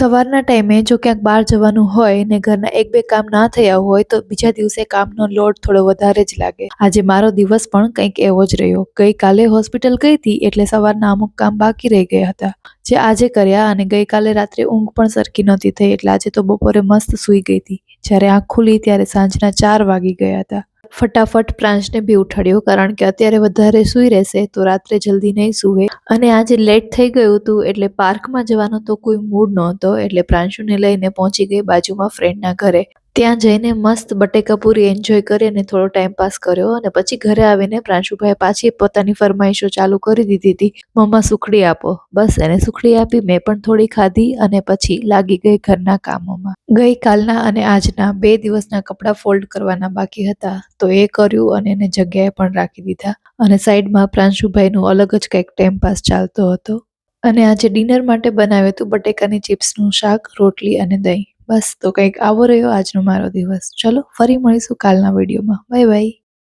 સવારના ટાઈમે જો ક્યાંક બહાર જવાનું હોય ને ઘરના એક બે કામ ના થયા હોય તો બીજા દિવસે કામનો લોડ થોડો વધારે જ લાગે. આજે મારો દિવસ પણ કંઈક એવો જ રહ્યો. ગઈકાલે હોસ્પિટલ ગઈ હતી એટલે સવારના અમુક કામ બાકી રહી ગયા હતા જે આજે કર્યા, અને ગઈકાલે રાત્રે ઊંઘ પણ સરખી નહોતી થઈ એટલે આજે તો બપોરે મસ્ત સૂઈ ગઈ હતી. જ્યારે આંખ ખુલી ત્યારે સાંજના 4 વાગી ગયા હતા. ફટાફટ પ્રાંશને બી ઉઠાડ્યો, કારણ કે અત્યારે વધારે સૂઈ રહેશે તો રાત્રે જલ્દી નહીં સૂવે, અને આજે લેટ થઈ ગયું હતું એટલે પાર્કમાં જવાનો તો કોઈ મૂડ નહોતો એટલે પ્રાંશુને લઈને પહોંચી ગઈ બાજુમાં ફ્રેન્ડના ઘરે. ત્યાં જઈને મસ્ત બટેકા પૂરી એન્જોય કરી અને થોડો ટાઈમ પાસ કર્યો, અને પછી ઘરે આવીને પ્રાંશુભાઈ પાછી પોતાની ફરમાઈશો ચાલુ કરી દીધી હતી. મમ્મા સુખડી આપો. બસ એને સુખડી આપી, મેં પણ થોડી ખાધી અને પછી લાગી ગઈ ઘરના કામોમાં. ગઈકાલના અને આજના 2 દિવસના કપડાં ફોલ્ડ કરવાના બાકી હતા તો એ કર્યું અને એને જગ્યાએ પણ રાખી દીધા, અને સાઈડમાં પ્રાંશુભાઈનું અલગ જ કંઈક ટાઈમ પાસ ચાલતો હતો. અને આજે ડિનર માટે બનાવ્યું હતું બટેકાની ચિપ્સનું શાક, રોટલી અને દહીં. બસ તો કંઈક આવો રહ્યો આજનો મારો દિવસ. ચલો ફરી મળીશું કાલના વિડીયોમાં. Bye bye.